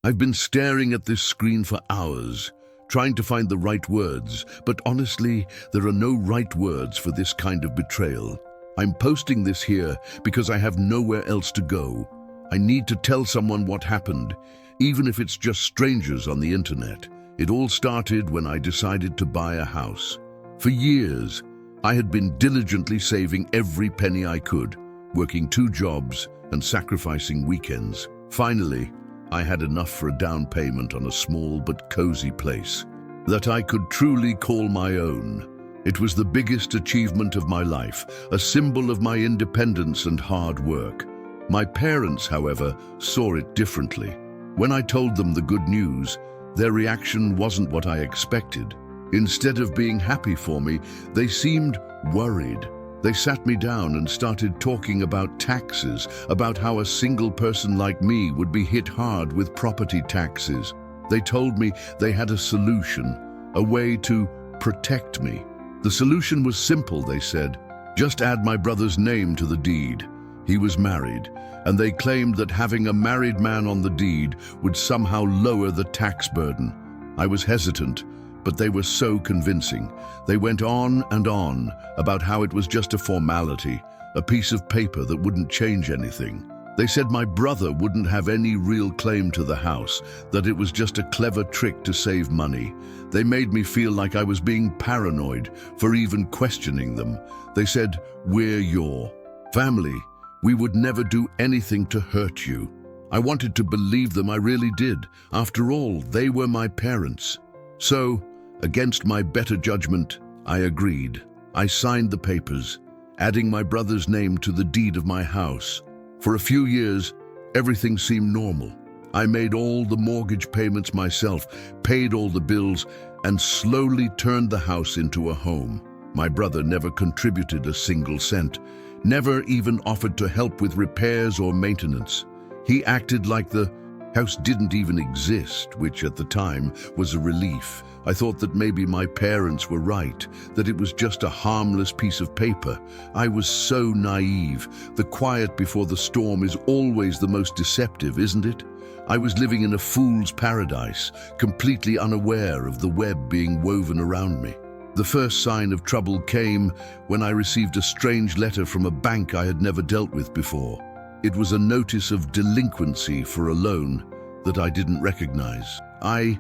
I've been staring at this screen for hours, trying to find the right words, but honestly, there are no right words for this kind of betrayal. I'm posting this here because I have nowhere else to go. I need to tell someone what happened, even if it's just strangers on the internet. It all started when I decided to buy a house. For years, I had been diligently saving every penny I could, working 2 jobs and sacrificing weekends. Finally, I had enough for a down payment on a small but cozy place that I could truly call my own. It was the biggest achievement of my life, a symbol of my independence and hard work. My parents, however, saw it differently. When I told them the good news, their reaction wasn't what I expected. Instead of being happy for me, they seemed worried. They sat me down and started talking about taxes, about how a single person like me would be hit hard with property taxes. They told me they had a solution, a way to protect me. The solution was simple, they said. Just add my brother's name to the deed. He was married, and they claimed that having a married man on the deed would somehow lower the tax burden. I was hesitant, but they were so convincing. They went on and on about how it was just a formality, a piece of paper that wouldn't change anything. They said my brother wouldn't have any real claim to the house, that it was just a clever trick to save money. They made me feel like I was being paranoid for even questioning them. They said, "We're your family. We would never do anything to hurt you." I wanted to believe them, I really did. After all, they were my parents. So, against my better judgment, I agreed. I signed the papers, adding my brother's name to the deed of my house. For a few years, everything seemed normal. I made all the mortgage payments myself, paid all the bills, and slowly turned the house into a home. My brother never contributed a single cent, never even offered to help with repairs or maintenance. He acted like the house didn't even exist, which at the time was a relief. I thought that maybe my parents were right, that it was just a harmless piece of paper. I was so naive. The quiet before the storm is always the most deceptive, isn't it? I was living in a fool's paradise, completely unaware of the web being woven around me. The first sign of trouble came when I received a strange letter from a bank I had never dealt with before. It was a notice of delinquency for a loan that I didn't recognize. I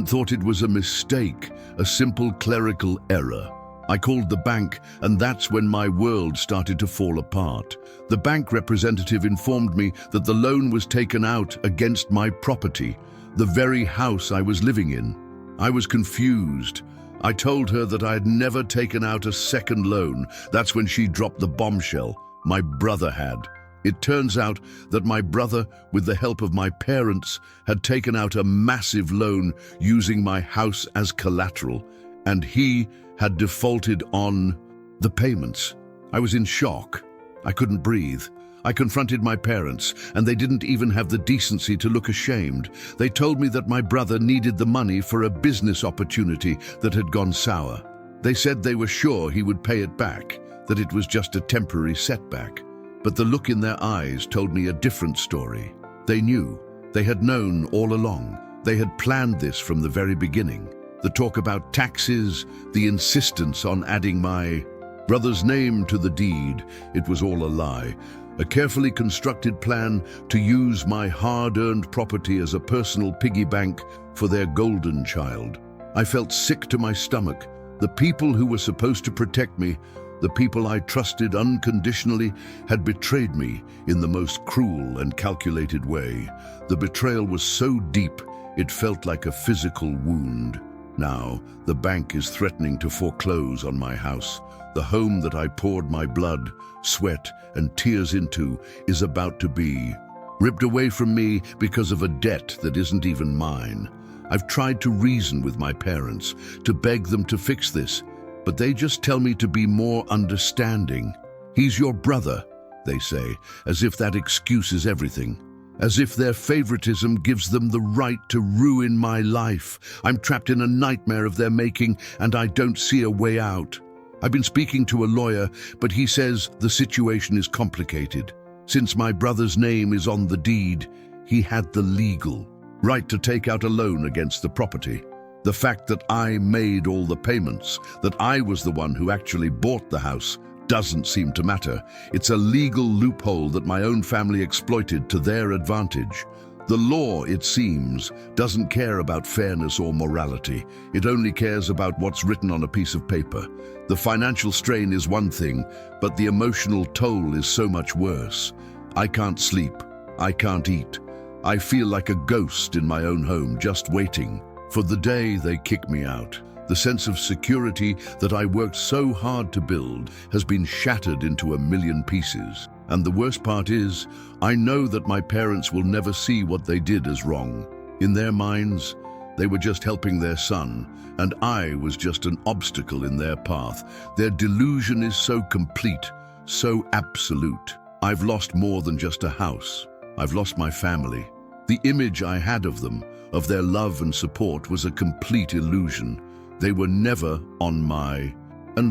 thought it was a mistake, a simple clerical error. I called the bank, and that's when my world started to fall apart. The bank representative informed me that the loan was taken out against my property, the very house I was living in. I was confused. I told her that I had never taken out a second loan. That's when she dropped the bombshell. My brother had. It turns out that my brother, with the help of my parents, had taken out a massive loan using my house as collateral, and he had defaulted on the payments. I was in shock. I couldn't breathe. I confronted my parents, and they didn't even have the decency to look ashamed. They told me that my brother needed the money for a business opportunity that had gone sour. They said they were sure he would pay it back, that it was just a temporary setback. But the look in their eyes told me a different story. They knew. They had known all along. They had planned this from the very beginning. The talk about taxes, the insistence on adding my brother's name to the deed, it was all a lie. A carefully constructed plan to use my hard-earned property as a personal piggy bank for their golden child. I felt sick to my stomach. The people who were supposed to protect me, the people I trusted unconditionally, had betrayed me in the most cruel and calculated way. The betrayal was so deep, it felt like a physical wound. Now, the bank is threatening to foreclose on my house. The home that I poured my blood, sweat, and tears into is about to be ripped away from me because of a debt that isn't even mine. I've tried to reason with my parents, to beg them to fix this, but they just tell me to be more understanding. He's your brother, they say, as if that excuses everything. As if their favoritism gives them the right to ruin my life. I'm trapped in a nightmare of their making, and I don't see a way out. I've been speaking to a lawyer, but he says the situation is complicated. Since my brother's name is on the deed, he had the legal right to take out a loan against the property. The fact that I made all the payments, that I was the one who actually bought the house, doesn't seem to matter. It's a legal loophole that my own family exploited to their advantage. The law, it seems, doesn't care about fairness or morality. It only cares about what's written on a piece of paper. The financial strain is one thing, but the emotional toll is so much worse. I can't sleep. I can't eat. I feel like a ghost in my own home, just waiting for the day they kick me out. The sense of security that I worked so hard to build has been shattered into a million pieces. And the worst part is, I know that my parents will never see what they did as wrong. In their minds, they were just helping their son, and I was just an obstacle in their path. Their delusion is so complete, so absolute. I've lost more than just a house. I've lost my family. The image I had of them, of their love and support, was a complete illusion. They were never on my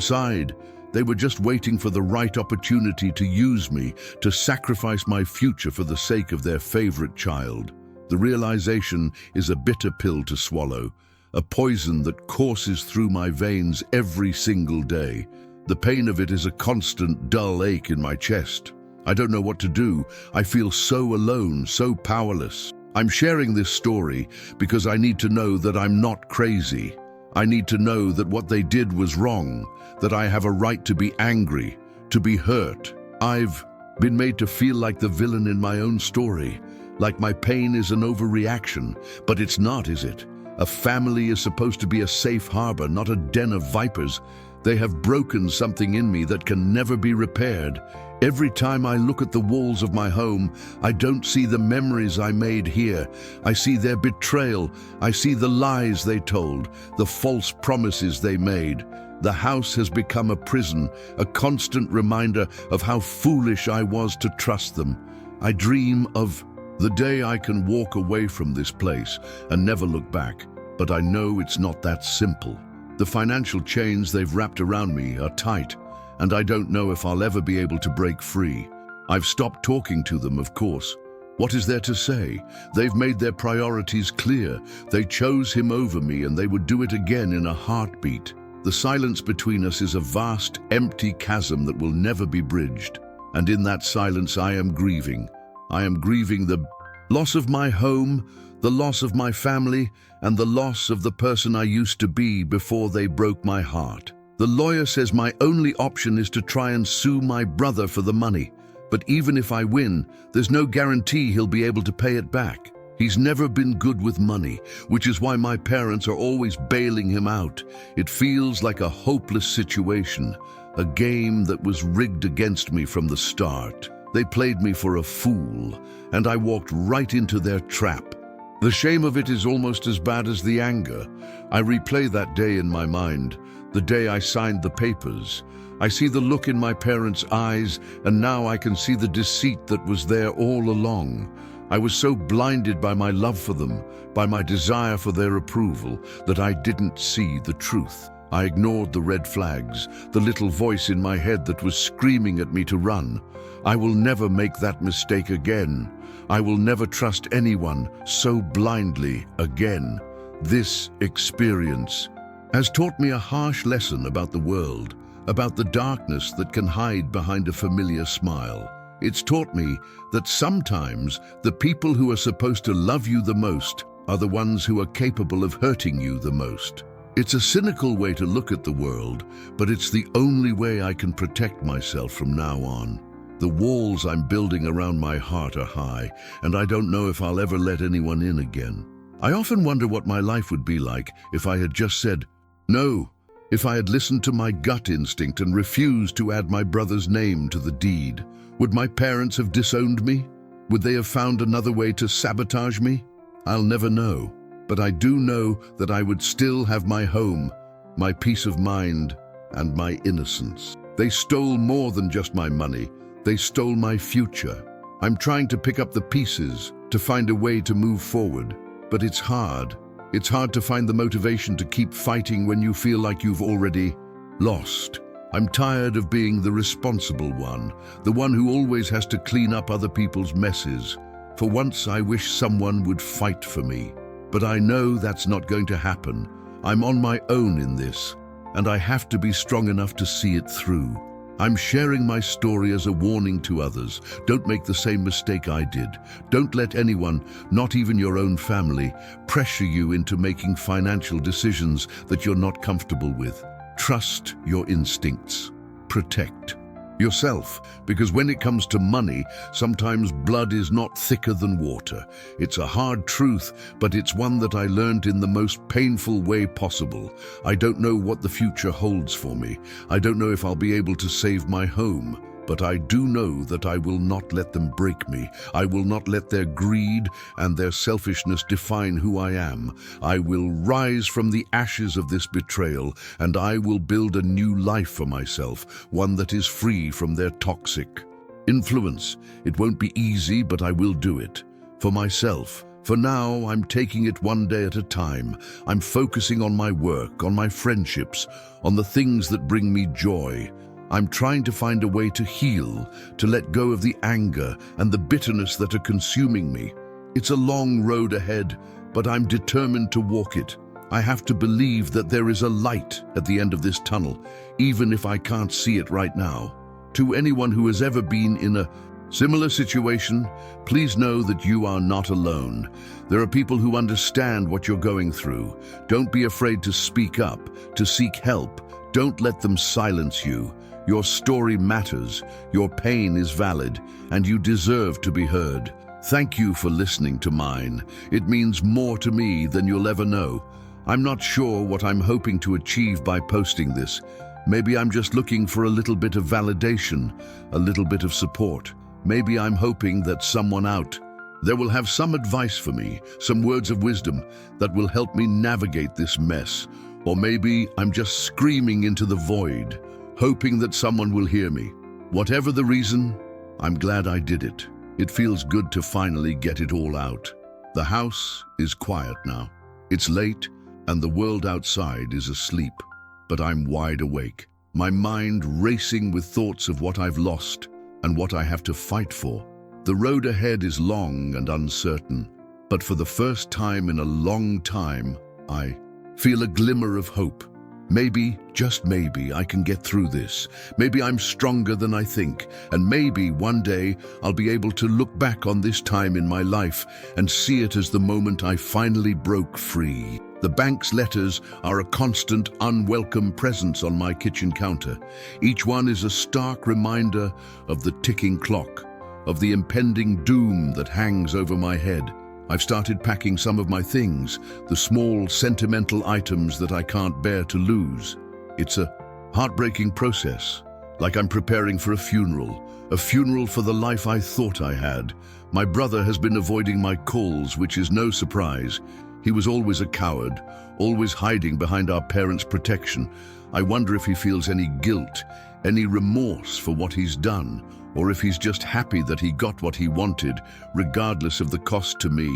side. They were just waiting for the right opportunity to use me, to sacrifice my future for the sake of their favorite child. The realization is a bitter pill to swallow, a poison that courses through my veins every single day. The pain of it is a constant, dull ache in my chest. I don't know what to do. I feel so alone, so powerless. I'm sharing this story because I need to know that I'm not crazy. I need to know that what they did was wrong, that I have a right to be angry, to be hurt. I've been made to feel like the villain in my own story, like my pain is an overreaction, but it's not, is it? A family is supposed to be a safe harbor, not a den of vipers. They have broken something in me that can never be repaired. Every time I look at the walls of my home, I don't see the memories I made here. I see their betrayal. I see the lies they told, the false promises they made. The house has become a prison, a constant reminder of how foolish I was to trust them. I dream of the day I can walk away from this place and never look back, but I know it's not that simple. The financial chains they've wrapped around me are tight, and I don't know if I'll ever be able to break free. I've stopped talking to them, of course. What is there to say? They've made their priorities clear. They chose him over me, and they would do it again in a heartbeat. The silence between us is a vast, empty chasm that will never be bridged. And in that silence, I am grieving. I am grieving the loss of my home, the loss of my family, and the loss of the person I used to be before they broke my heart. The lawyer says my only option is to try and sue my brother for the money. But even if I win, there's no guarantee he'll be able to pay it back. He's never been good with money, which is why my parents are always bailing him out. It feels like a hopeless situation, a game that was rigged against me from the start. They played me for a fool, and I walked right into their trap. The shame of it is almost as bad as the anger. I replay that day in my mind, the day I signed the papers. I see the look in my parents' eyes, and now I can see the deceit that was there all along. I was so blinded by my love for them, by my desire for their approval, that I didn't see the truth. I ignored the red flags, the little voice in my head that was screaming at me to run. I will never make that mistake again. I will never trust anyone so blindly again. This experience has taught me a harsh lesson about the world, about the darkness that can hide behind a familiar smile. It's taught me that sometimes the people who are supposed to love you the most are the ones who are capable of hurting you the most. It's a cynical way to look at the world, but it's the only way I can protect myself from now on. The walls I'm building around my heart are high, and I don't know if I'll ever let anyone in again. I often wonder what my life would be like if I had just said no, if I had listened to my gut instinct and refused to add my brother's name to the deed. Would my parents have disowned me? Would they have found another way to sabotage me? I'll never know, but I do know that I would still have my home, my peace of mind, and my innocence. They stole more than just my money. They stole my future. I'm trying to pick up the pieces, to find a way to move forward, but it's hard. It's hard to find the motivation to keep fighting when you feel like you've already lost. I'm tired of being the responsible one, the one who always has to clean up other people's messes. For once, I wish someone would fight for me. But I know that's not going to happen. I'm on my own in this, and I have to be strong enough to see it through. I'm sharing my story as a warning to others. Don't make the same mistake I did. Don't let anyone, not even your own family, pressure you into making financial decisions that you're not comfortable with. Trust your instincts. Protect yourself, because when it comes to money, sometimes blood is not thicker than water. It's a hard truth, but it's one that I learned in the most painful way possible. I don't know what the future holds for me. I don't know if I'll be able to save my home. But I do know that I will not let them break me. I will not let their greed and their selfishness define who I am. I will rise from the ashes of this betrayal, and I will build a new life for myself, one that is free from their toxic influence. It won't be easy, but I will do it. For myself. For now, I'm taking it one day at a time. I'm focusing on my work, on my friendships, on the things that bring me joy. I'm trying to find a way to heal, to let go of the anger and the bitterness that are consuming me. It's a long road ahead, but I'm determined to walk it. I have to believe that there is a light at the end of this tunnel, even if I can't see it right now. To anyone who has ever been in a similar situation, please know that you are not alone. There are people who understand what you're going through. Don't be afraid to speak up, to seek help. Don't let them silence you. Your story matters, your pain is valid, and you deserve to be heard. Thank you for listening to mine. It means more to me than you'll ever know. I'm not sure what I'm hoping to achieve by posting this. Maybe I'm just looking for a little bit of validation, a little bit of support. Maybe I'm hoping that someone out there will have some advice for me, some words of wisdom that will help me navigate this mess. Or maybe I'm just screaming into the void, hoping that someone will hear me. Whatever the reason, I'm glad I did it. It feels good to finally get it all out. The house is quiet now. It's late, and the world outside is asleep. But I'm wide awake, my mind racing with thoughts of what I've lost and what I have to fight for. The road ahead is long and uncertain, but for the first time in a long time, I feel a glimmer of hope. Maybe, just maybe, I can get through this. Maybe I'm stronger than I think, and maybe one day I'll be able to look back on this time in my life and see it as the moment I finally broke free. The bank's letters are a constant, unwelcome presence on my kitchen counter. Each one is a stark reminder of the ticking clock, of the impending doom that hangs over my head. I've started packing some of my things, the small, sentimental items that I can't bear to lose. It's a heartbreaking process, like I'm preparing for a funeral for the life I thought I had. My brother has been avoiding my calls, which is no surprise. He was always a coward, always hiding behind our parents' protection. I wonder if he feels any guilt, any remorse for what he's done, or if he's just happy that he got what he wanted, regardless of the cost to me.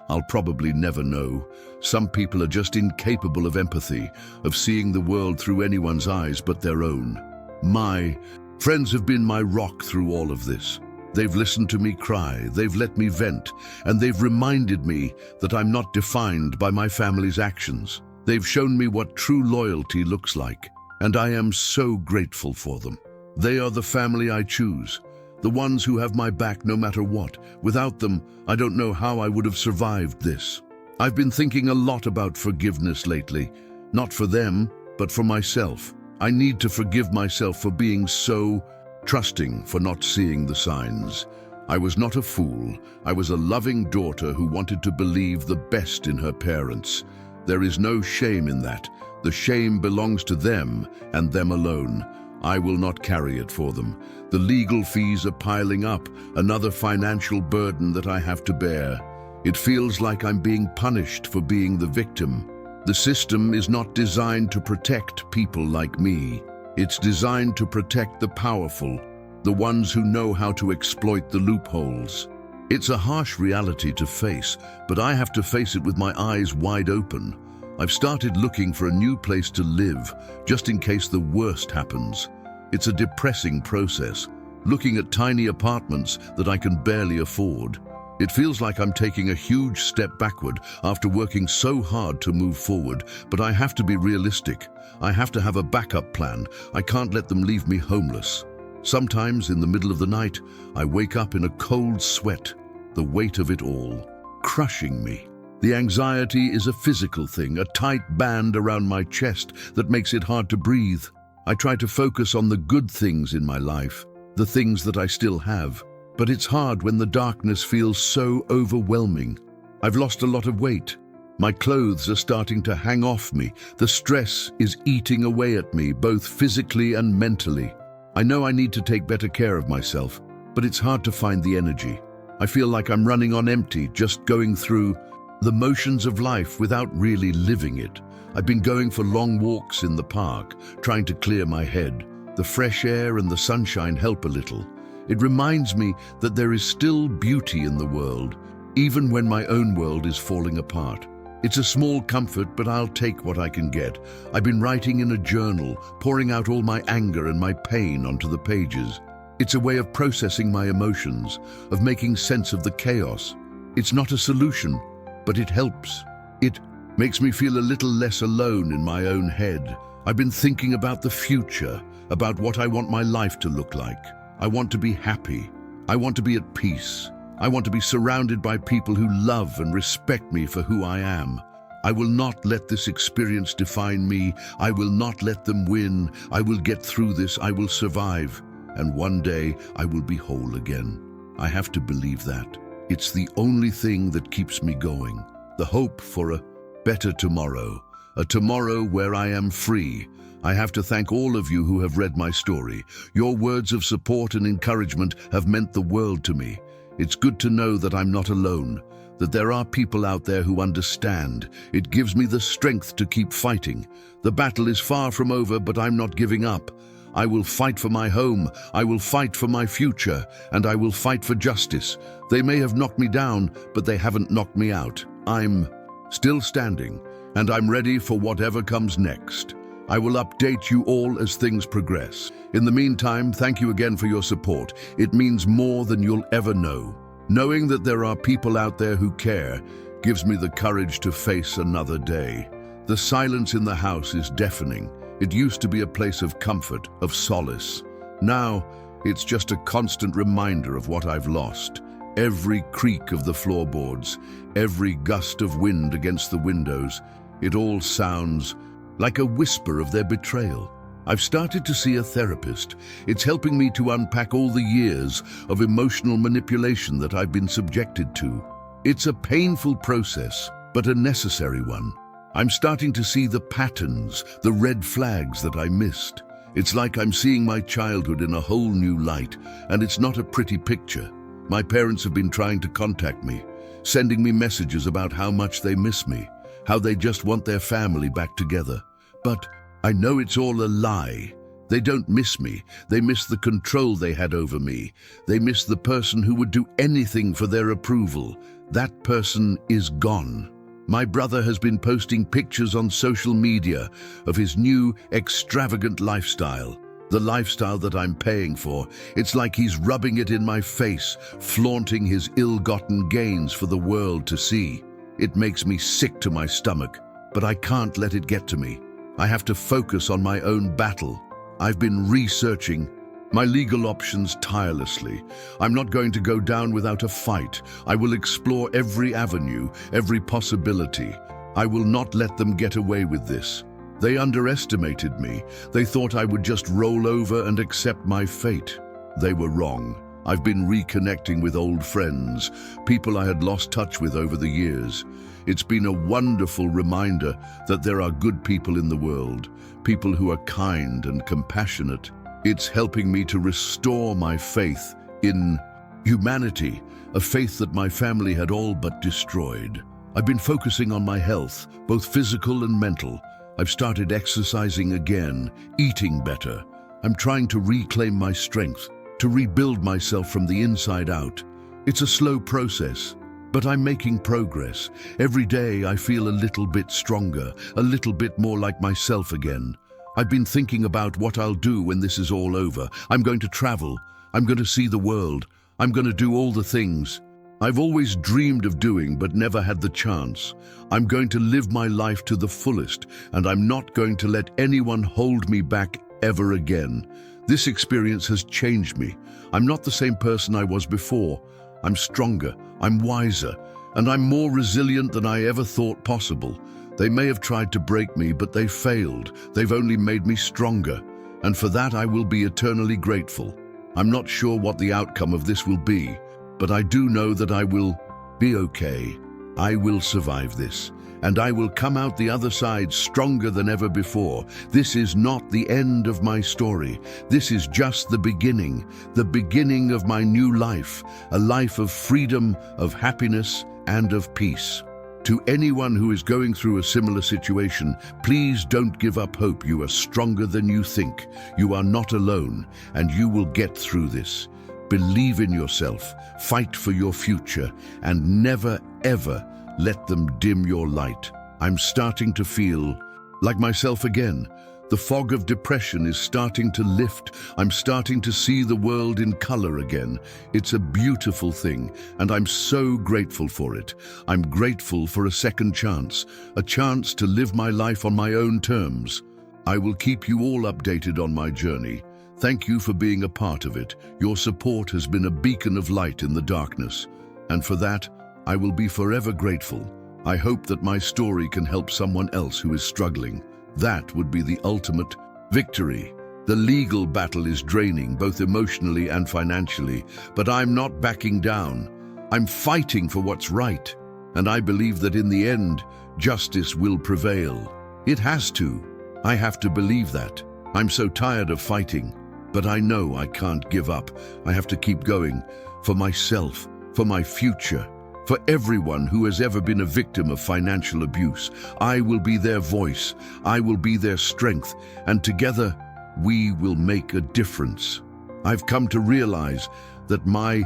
I'll probably never know. Some people are just incapable of empathy, of seeing the world through anyone's eyes but their own. My friends have been my rock through all of this. They've listened to me cry, they've let me vent, and they've reminded me that I'm not defined by my family's actions. They've shown me what true loyalty looks like, and I am so grateful for them. They are the family I choose, the ones who have my back no matter what. Without them, I don't know how I would have survived this. I've been thinking a lot about forgiveness lately, not for them, but for myself. I need to forgive myself for being so trusting, for not seeing the signs. I was not a fool. I was a loving daughter who wanted to believe the best in her parents. There is no shame in that. The shame belongs to them and them alone. I will not carry it for them. The legal fees are piling up, another financial burden that I have to bear. It feels like I'm being punished for being the victim. The system is not designed to protect people like me. It's designed to protect the powerful, the ones who know how to exploit the loopholes. It's a harsh reality to face, but I have to face it with my eyes wide open. I've started looking for a new place to live, just in case the worst happens. It's a depressing process, looking at tiny apartments that I can barely afford. It feels like I'm taking a huge step backward after working so hard to move forward, but I have to be realistic. I have to have a backup plan. I can't let them leave me homeless. Sometimes in the middle of the night, I wake up in a cold sweat, the weight of it all, crushing me. The anxiety is a physical thing, a tight band around my chest that makes it hard to breathe. I try to focus on the good things in my life, the things that I still have. But it's hard when the darkness feels so overwhelming. I've lost a lot of weight. My clothes are starting to hang off me. The stress is eating away at me, both physically and mentally. I know I need to take better care of myself, but it's hard to find the energy. I feel like I'm running on empty, just going through the motions of life without really living it. I've been going for long walks in the park, trying to clear my head. The fresh air and the sunshine help a little. It reminds me that there is still beauty in the world, even when my own world is falling apart. It's a small comfort, but I'll take what I can get. I've been writing in a journal, pouring out all my anger and my pain onto the pages. It's a way of processing my emotions, of making sense of the chaos. It's not a solution, but it helps. It makes me feel a little less alone in my own head. I've been thinking about the future, about what I want my life to look like. I want to be happy. I want to be at peace. I want to be surrounded by people who love and respect me for who I am. I will not let this experience define me. I will not let them win. I will get through this. I will survive. And one day I will be whole again. I have to believe that. It's the only thing that keeps me going. The hope for a better tomorrow. A tomorrow where I am free. I have to thank all of you who have read my story. Your words of support and encouragement have meant the world to me. It's good to know that I'm not alone, that there are people out there who understand. It gives me the strength to keep fighting. The battle is far from over, but I'm not giving up. I will fight for my home, I will fight for my future, and I will fight for justice. They may have knocked me down, but they haven't knocked me out. I'm still standing, and I'm ready for whatever comes next. I will update you all as things progress. In the meantime, thank you again for your support. It means more than you'll ever know. Knowing that there are people out there who care gives me the courage to face another day. The silence in the house is deafening. It used to be a place of comfort, of solace. Now, it's just a constant reminder of what I've lost. Every creak of the floorboards, every gust of wind against the windows, it all sounds like a whisper of their betrayal. I've started to see a therapist. It's helping me to unpack all the years of emotional manipulation that I've been subjected to. It's a painful process, but a necessary one. I'm starting to see the patterns, the red flags that I missed. It's like I'm seeing my childhood in a whole new light, and it's not a pretty picture. My parents have been trying to contact me, sending me messages about how much they miss me, how they just want their family back together. But I know it's all a lie. They don't miss me. They miss the control they had over me. They miss the person who would do anything for their approval. That person is gone. My brother has been posting pictures on social media of his new, extravagant lifestyle. The lifestyle that I'm paying for. It's like he's rubbing it in my face, flaunting his ill-gotten gains for the world to see. It makes me sick to my stomach, but I can't let it get to me. I have to focus on my own battle. I've been researching my legal options tirelessly. I'm not going to go down without a fight. I will explore every avenue, every possibility. I will not let them get away with this. They underestimated me. They thought I would just roll over and accept my fate. They were wrong. I've been reconnecting with old friends, people I had lost touch with over the years. It's been a wonderful reminder that there are good people in the world, people who are kind and compassionate. It's helping me to restore my faith in humanity, a faith that my family had all but destroyed. I've been focusing on my health, both physical and mental. I've started exercising again, eating better. I'm trying to reclaim my strength, to rebuild myself from the inside out. It's a slow process, but I'm making progress. Every day I feel a little bit stronger, a little bit more like myself again. I've been thinking about what I'll do when this is all over. I'm going to travel. I'm going to see the world. I'm going to do all the things I've always dreamed of doing but never had the chance. I'm going to live my life to the fullest, and I'm not going to let anyone hold me back ever again. This experience has changed me. I'm not the same person I was before. I'm stronger, I'm wiser, and I'm more resilient than I ever thought possible. They may have tried to break me, but they failed. They've only made me stronger, and for that I will be eternally grateful. I'm not sure what the outcome of this will be, but I do know that I will be okay. I will survive this, and I will come out the other side stronger than ever before. This is not the end of my story. This is just the beginning of my new life, a life of freedom, of happiness, and of peace. To anyone who is going through a similar situation, please don't give up hope. You are stronger than you think. You are not alone, and you will get through this. Believe in yourself, fight for your future, and never, ever let them dim your light. I'm starting to feel like myself again. The fog of depression is starting to lift. I'm starting to see the world in color again. It's a beautiful thing, and I'm so grateful for it. I'm grateful for a second chance, a chance to live my life on my own terms. I will keep you all updated on my journey. Thank you for being a part of it. Your support has been a beacon of light in the darkness, and for that, I will be forever grateful. I hope that my story can help someone else who is struggling. That would be the ultimate victory. The legal battle is draining, both emotionally and financially, but I'm not backing down. I'm fighting for what's right, and I believe that in the end, justice will prevail. It has to. I have to believe that. I'm so tired of fighting, but I know I can't give up. I have to keep going, for myself, for my future. For everyone who has ever been a victim of financial abuse, I will be their voice, I will be their strength, and together we will make a difference. I've come to realize that my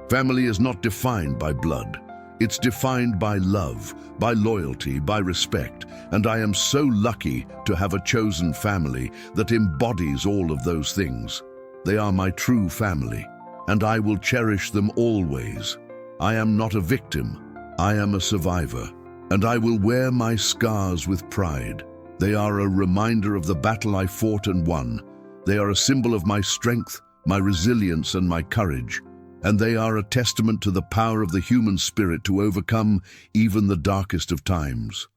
family is not defined by blood. It's defined by love, by loyalty, by respect, and I am so lucky to have a chosen family that embodies all of those things. They are my true family, and I will cherish them always. I am not a victim, I am a survivor, and I will wear my scars with pride. They are a reminder of the battle I fought and won. They are a symbol of my strength, my resilience, and my courage, and they are a testament to the power of the human spirit to overcome even the darkest of times.